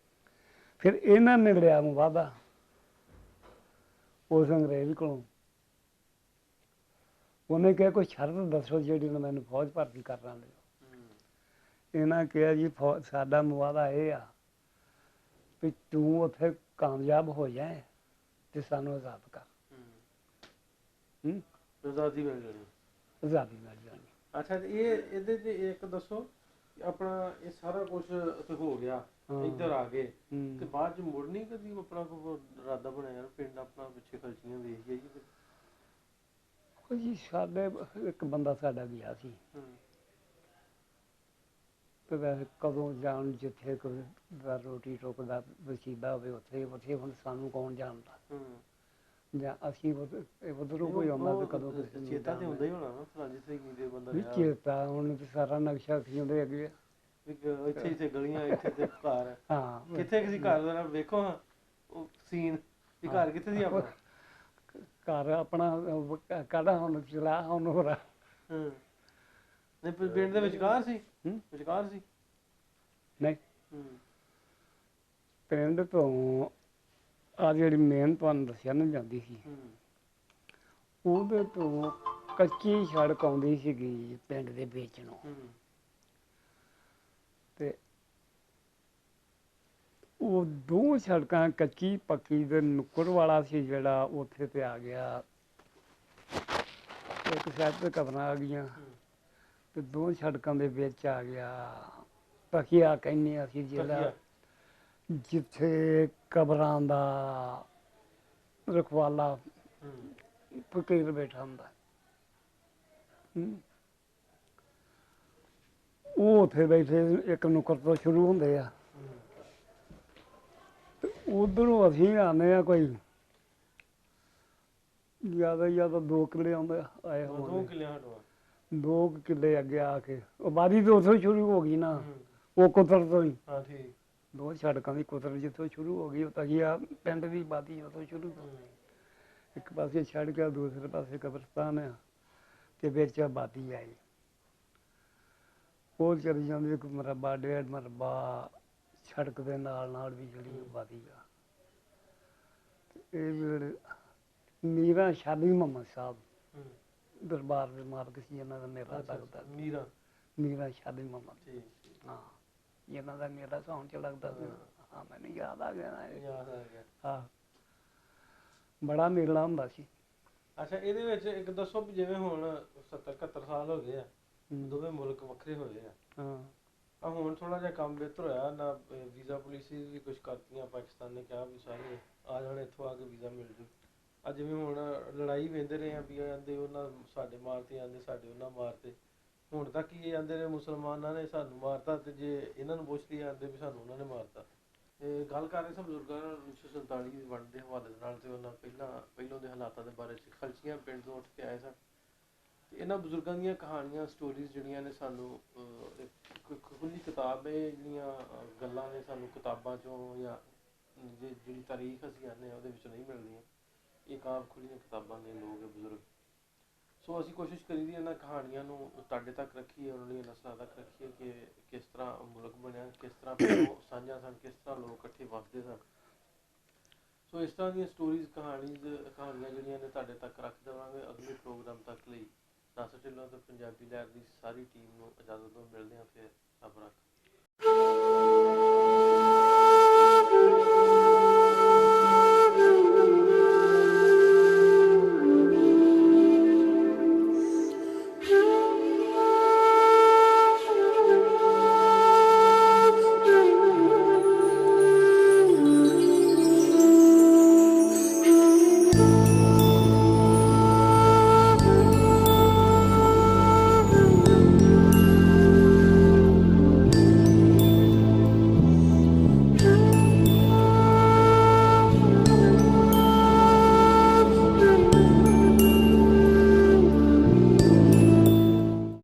ਫਿਰ ਇਹਨਾਂ ਨੇ ਲਿਆ ਵਾਅਦਾ ਉਸ ਅੰਗਰੇਜ਼ ਕੋਲੋਂ। ਉਹਨੇ ਕਿਹਾ ਕੋਈ ਸ਼ਰਤ ਦੱਸੋ ਜਿਹੜੀ ਮੈਨੂੰ ਫੌਜ ਭਰਤੀ ਕਰਨਾ ਲਿਓ। ਇਹਨਾਂ ਕਿਹਾ ਜੀ ਸਾਡਾ ਵਾਅਦਾ ਇਹ ਆ ਵੀ ਤੂੰ ਉੱਥੇ ਕਾਮਯਾਬ ਹੋ ਜਾਏ ਤੇ ਸਾਨੂੰ ਆਜ਼ਾਦ ਕਰ। ਆਜ਼ਾਦੀ ਮਿਲ ਜਾਣੀ। ਆਜ਼ਾਦੀ ਮਿਲ ਜਾਣੀ। ਅੱਛਾ, ਇਹਦੇ ਤੇ ਇੱਕ ਦੱਸੋ, ਆਪਣਾ ਇਹ ਸਾਰਾ ਕੁਝ ਉੱਥੇ ਹੋ ਗਿਆ, ਇੱਧਰ ਆ ਗਏ ਤੇ ਬਾਅਦ ਚ ਮੁੜ ਨਹੀਂ ਕਦੀ ਆਪਣਾ ਕੋਈ ਇਰਾਦਾ ਬਣਿਆ ਯਾਰ ਪਿੰਡ ਆਪਣਾ ਪਿੱਛੇ ਖਲਚੀਆਂ ਵੇਖ ਜਾਈਏ? ਜੀ ਸਾਡੇ ਇੱਕ ਬੰਦਾ ਸਾਡਾ ਗਿਆ ਸੀ ਤੇ ਵੈਸੇ ਕਦੋਂ ਜਾਣ, ਜਿੱਥੇ ਕੋਈ ਰੋਟੀ ਟੁੱਕ ਦਾ ਵਸੀਲਾ ਹੋਵੇ ਉੱਥੇ ਹੁਣ ਸਾਨੂੰ ਕੌਣ ਜਾਣਦਾ? ਜਾਂ ਅਸੀਂ ਉਧਰੋਂ ਕੋਈ ਆਉਂਦਾ ਤੇ ਕਦੋਂ ਕਿਸੇ ਚੇਤਾ ਤੇ ਹੁੰਦਾ ਹੀ ਹੋਣਾ ਨਾ ਫਲਾਣੀ ਸਿੰਘ ਦੇ ਬੰਦਾ ਵੀ ਚੇਤਾ ਹੁਣ ਤੇ ਸਾਰਾ ਨਕਸ਼ਾ ਖਿਉਂਦੇ ਅੱਗੇ ਇੱਥੇ ਇੱਥੇ ਗਲੀਆਂ, ਇੱਥੇ ਤੇ ਘਰ। ਹਾਂ, ਕਿੱਥੇ ਕਿਸੇ ਘਰ ਦਾ ਵੇਖੋ ਹਾਂ ਉਹ ਸੀਨ ਵੀ ਘਰ ਕਿੱਥੇ ਸੀ ਆਪਣਾ? ਘਰ ਆਪਣਾ ਕਾਹਦਾ ਹੁਣ ਚਲਾ ਹੁਣ ਹੋ ਰਹਾ। ਨਹੀਂ, ਪਿੰਡ ਦੇ ਵਿਚਕਾਰ ਸੀ? ਵਿਚਕਾਰ ਸੀ? ਨਹੀਂ, ਪਿੰਡ ਤੋਂ ਆ ਜਿਹੜੀ ਮੇਨ ਤੁਹਾਨੂੰ ਦੱਸਿਆ ਨਾ ਜਾਂਦੀ ਸੀ, ਉਹਦੇ ਤੋਂ ਕੱਚੀ ਸੜਕ ਆਉਂਦੀ ਸੀਗੀ ਪਿੰਡ ਦੇ ਵਿੱਚ ਨੂੰ। ਤੇ ਉਹ 2 ਸੜਕਾਂ ਕੱਚੀ ਪੱਕੀ ਦੇ ਨੁੱਕਰ ਵਾਲਾ ਸੀ ਜਿਹੜਾ, ਉੱਥੇ ਤੇ ਆ ਗਿਆ ਇੱਕ ਸਾਈਡ ਤੇ ਕਬਰਾਂ ਆ ਗਈਆਂ ਤੇ 2 ਸੜਕਾਂ ਦੇ ਵਿੱਚ ਆ ਗਿਆ ਪੱਕੀਆ ਕਹਿੰਦੇ ਅਸੀਂ, ਜਿਹੜਾ ਜਿੱਥੇ ਕਬਰਾਂ ਦਾ ਰਖਵਾਲਾ ਫਕੀਰ ਬੈਠਾ ਹੁੰਦਾ। ਉਹ ਉੱਥੇ ਬੈਠੇ ਇੱਕ ਨੁੱਕਰ ਤੋਂ ਸ਼ੁਰੂ ਹੁੰਦੇ ਆ ਤੇ ਉਧਰੋਂ ਅਸੀਂ ਆਉਂਦੇ ਆ, ਕੋਈ ਜ਼ਿਆਦਾ 2 ਕਿੱਲੇ ਆਉਂਦੇ ਆਏ ਹੋਣ। 2 ਕਿੱਲੇ ਹਟਵਾ 2 ਕਿੱਲੇ ਅੱਗੇ ਆ ਕੇ ਆਬਾਦੀ ਤਾਂ ਉੱਥੋਂ ਸ਼ੁਰੂ ਹੋ ਗਈ ਨਾ, ਉਹ ਕੁਤਰ ਤੋਂ ਹੀ। ਹਾਂ ਠੀਕ। 2 ਸੜਕਾਂ ਦੀ ਕੁਤਰ ਜਿੱਥੋਂ ਸ਼ੁਰੂ ਹੋ ਗਈ ਉਹ ਤਾਂ ਗਿਆ ਪਿੰਡ ਦੀ ਆਬਾਦੀ ਉੱਥੋਂ ਸ਼ੁਰੂ ਹੋ ਗਈ। ਇੱਕ ਪਾਸੇ ਛੱਡ ਕੇ ਦੂਸਰੇ ਪਾਸੇ ਕਬਰਸਤਾਨ ਆ ਤੇ ਵਿੱਚ ਆਬਾਦੀ ਆਈ। ਉਹ ਚਲੀ ਜਾਂਦੀ ਇੱਕ ਮਰਬਾ 1.5 ਮਰਬਾ ਸੜਕ ਦੇ ਨਾਲ ਵੀ ਜਿਹੜੀ ਆਬਾਦੀ ਆ। ਇਹ ਜਿਹੜੇ ਮੀਰਾਂ ਸ਼ਾਦੀ ਮੁਹੰਮਦ ਸਾਹਿਬ ਦਰਬਾਰ ਦੇ ਮਾਲਕ ਸੀ, ਇਹਨਾਂ ਦਾ ਮੇਲਾ ਲੱਗਦਾ। ਮੀਰਾਂ ਸ਼ਾਦੀ ਮੁਹੰਮਦ, ਹਾਂ, ਇਹਨਾਂ ਦਾ ਮੇਲਾ ਸਾਉਣ ਚ ਲੱਗਦਾ ਸੀ। ਹਾਂ, ਮੈਨੂੰ ਯਾਦ ਆ ਗਿਆ। ਹਾਂ, ਬੜਾ ਮੇਲਾ ਹੁੰਦਾ ਸੀ। ਅੱਛਾ, ਇਹਦੇ ਵਿੱਚ ਇੱਕ ਦੱਸੋ ਵੀ ਜਿਵੇਂ ਹੁਣ 70 71 ਸਾਲ ਹੋ ਗਏ ਆ, ਹੂੰ। ਦੋਵੇਂ ਮੁਲਕ ਵੱਖਰੇ ਹੋਏ ਆ, ਹਾਂ। ਆ ਹੁਣ ਥੋੜਾ ਜਿਹਾ ਕੰਮ ਬਿਹਤਰ ਹੋਇਆ ਨਾ, ਵੀਜ਼ਾ ਪਾਲਿਸੀ ਵੀ ਕੁਝ ਕਰਤੀਆਂ, ਪਾਕਿਸਤਾਨ ਨੇ ਕਿਹਾ ਵੀ ਸਾਰੇ ਆ ਜਾਣ, ਇੱਥੋਂ ਆ ਕੇ ਵੀਜ਼ਾ ਮਿਲ ਜੂ। ਆ ਜਿਵੇਂ ਹੁਣ ਲੜਾਈ ਵੇਂਦੇ ਰਹੇ ਆ ਵੀ ਆਂਦੇ ਉਹਨਾਂ ਸਾਡੇ ਮਾਰਤੇ, ਆਂਦੇ ਸਾਡੇ ਉਹਨਾਂ ਮਾਰਤੇ, ਹੁਣ ਤੱਕ ਹੀ ਇਹ ਆਂਦੇ ਨੇ ਮੁਸਲਮਾਨਾਂ ਨੇ ਸਾਨੂੰ ਮਾਰਤਾ, ਤੇ ਜੇ ਇਹਨਾਂ ਨੂੰ ਪੁੱਛ ਲਈ ਆਂਦੇ ਵੀ ਸਾਨੂੰ ਉਹਨਾਂ ਨੇ ਮਾਰਤਾ। ਇਹ ਗੱਲ ਕਰ ਰਹੇ ਸਨ ਬਜ਼ੁਰਗਾਂ ਨਾਲ 1947 ਦੀ ਵੰਡ ਦੇ ਹਵਾਲੇ ਦੇ ਨਾਲ, ਤੇ ਉਹਨਾਂ ਪਹਿਲੋਂ ਦੇ ਹਾਲਾਤਾਂ ਦੇ ਬਾਰੇ 'ਚ ਖਲਚੀਆਂ ਪਿੰਡ ਤੋਂ ਉੱਠ ਕੇ ਆਏ ਸਨ, ਤੇ ਇਹਨਾਂ ਬਜ਼ੁਰਗਾਂ ਦੀਆਂ ਕਹਾਣੀਆਂ ਸਟੋਰੀਜ਼ ਜਿਹੜੀਆਂ ਨੇ ਸਾਨੂੰ ਇੱਕ ਖੁੱਲੀ ਕਿਤਾਬ ਹੈ, ਜਿਹੜੀਆਂ ਗੱਲਾਂ ਨੇ ਸਾਨੂੰ ਕਿਤਾਬਾਂ 'ਚੋਂ ਜਾਂ ਜਿਹੜੀ ਤਾਰੀਖ ਅਸੀਂ ਆਉਂਦੇ ਹਾਂ ਉਹਦੇ ਵਿੱਚੋਂ ਨਹੀਂ ਮਿਲਦੀਆਂ। ਇਹ ਕਾਬ ਖੁੱਲੀਆਂ ਕਿਤਾਬਾਂ ਦੇ ਲੋਕ ਹੈ ਬਜ਼ੁਰਗ। ਸੋ ਅਸੀਂ ਕੋਸ਼ਿਸ਼ ਕਰੀ ਦੀ ਇਹਨਾਂ ਕਹਾਣੀਆਂ ਨੂੰ ਤੁਹਾਡੇ ਤੱਕ ਰੱਖੀਏ, ਉਹਨਾਂ ਦੀਆਂ ਨਸਲਾਂ ਤੱਕ ਰੱਖੀਏ ਕਿ ਕਿਸ ਤਰ੍ਹਾਂ ਮੁਲਕ ਬਣਿਆ, ਕਿਸ ਤਰ੍ਹਾਂ ਪਹਿਲੋਂ ਸਾਂਝਾਂ ਸਨ, ਕਿਸ ਤਰ੍ਹਾਂ ਲੋਕ ਇਕੱਠੇ ਵੱਸਦੇ ਸਨ। ਸੋ ਇਸ ਤਰ੍ਹਾਂ ਦੀਆਂ ਸਟੋਰੀਜ਼ ਕਹਾਣੀਆਂ ਜਿਹੜੀਆਂ ਨੇ ਤੁਹਾਡੇ ਤੱਕ ਰੱਖ ਦੇਵਾਂਗੇ ਅਗਲੇ ਪ੍ਰੋਗਰਾਮ ਤੱਕ ਲਈ। ਨਾਸਰ ਢਿੱਲੋਂ ਤੇ ਪੰਜਾਬੀ ਲਹਿਰ ਦੀ ਸਾਰੀ ਟੀਮ ਨੂੰ ਇਜਾਜ਼ਤ ਦਿਓ, ਮਿਲਦੇ ਹਾਂ ਫਿਰ, ਰੱਬ ਰੱਖ।